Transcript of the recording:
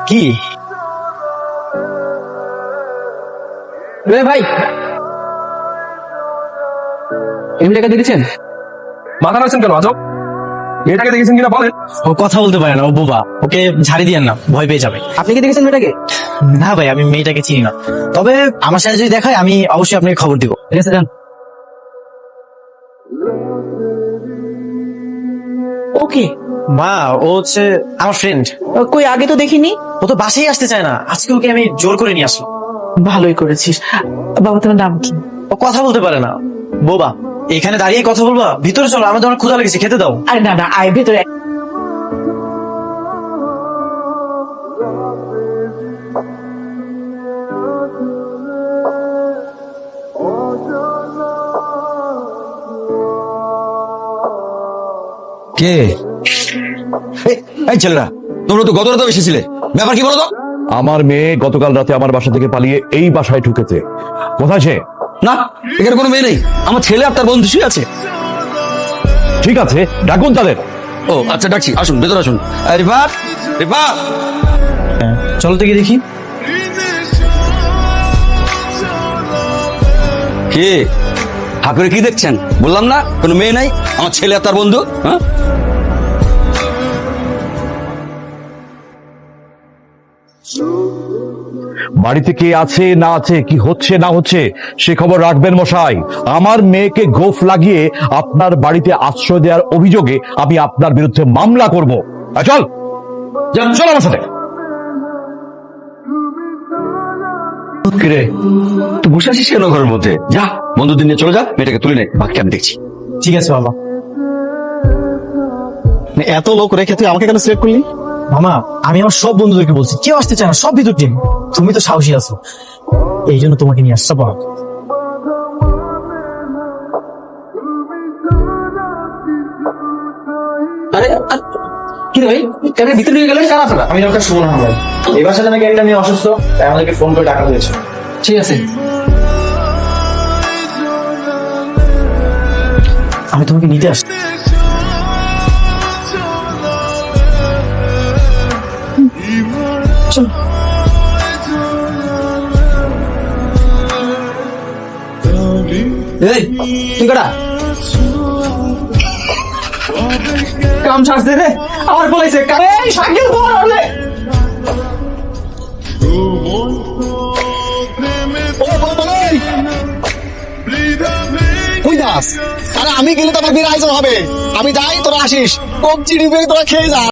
কি ভাই এমনিটাকে দেখেছেন? মাথা নাড়ছেন কেন আজব? মেয়েটাকে দেখেছেন কিনা বলেন। ও কথা বলতে পারে না, ও বোবা, ওকে ঝাড়ি দিয়েন না, ভয় পেয়ে যাবে। আপনি কি দেখেছেন মেয়েটাকে? না ভাই, আমি মেয়েটাকে চিনি না, তবে আমার সাথে যদি দেখায় আমি অবশ্যই আপনাকে খবর দিব। ঠিক আছে যান। ওকে মা, ও হচ্ছে আমার ফ্রেন্ড। কই আগে তো দেখিনি। ও তো বাসায় আসতে চায় না, আজকে ওকে আমি জোর করে নিয়ে আসলাম। ভালোই করেছিস। বাবা তোমার নাম কি? ও কথা বলতে পারে না, বোবা। এখানে দাঁড়িয়ে কথা বলবা? ভিতরে চলো, আমাদের অনেক ক্ষুধা লেগেছে, খেতে দাও। আরে না না, আয় ভেতরে। কে এই ছেলেরা? তোমরা তো গত রাতে এসেছিলে, ব্যাপার কি বলো তো? আমার মেয়ে গতকাল রাতে আমার বাসা থেকে পালিয়ে এই বাসায় ঢুকেছে। কোথায় সে? না, এখানে কোনো মেয়ে নেই, আমার ছেলে আর তার বন্ধু শুয়ে আছে। ঠিক আছে, ডাকুন তাদের। ও আচ্ছা, ডাকছি, আসুন ভেতরে আসুন। রিফা, রিফা, চলো তো গিয়ে দেখি। কে হা করে কি দেখছেন? বললাম না কোনো মেয়ে নাই, আমার ছেলে আর তার বন্ধু। হ্যাঁ, বাড়িতে কে আছে না আছে, কি হচ্ছে না হচ্ছে সে খবর রাখবেন মশাই। আমার মেয়েকে গোফ লাগিয়ে আপনার বাড়িতে আশ্রয় দেওয়ার অভিযোগে আমি আপনার বিরুদ্ধে মামলা করব। চল চল আমার সাথে। কিরে তুই বসে আছিস কেন ঘরের মধ্যে? যা, বন্ধুদের নিয়ে চলে যা, মেয়েটাকে তুলে নে, বাকি আমি দেখছি। ঠিক আছে বাবা। এত লোক রেখে তুই আমাকে কেন সিলেক্ট করলি? মামা, আমি আমার সব বন্ধুদেরকে বলছি, কেউ আসতে চায় না, সব ভিতর টিম। তুমি তো সাহসী আছো, এই জন্য তোমাকে নিয়ে আসছে। বাবা, আরে কি রে ভাই, কেন ভিতরে নিয়ে গেলেন? কারা আপনারা? আমি ডক্টর সুমন আহমেদ। এই বাসাতে নাকি একটা মেয়ে অসুস্থ, তাই আমাদেরকে ফোন করে ডাকা হয়েছে। ঠিক আছে, আমি তোমাকে নিতে আসছি। চল। এই তুই কটা কাম ছাড়ছে রে, আমার বলেছে কারে সাইকেল বলে। কই যাস? আরে আমি গেলে তো আমার বিয়ের আয়োজন হবে। আমি যাই, তোরা আসিস। কবজি ডিবে তোরা খেয়ে যা।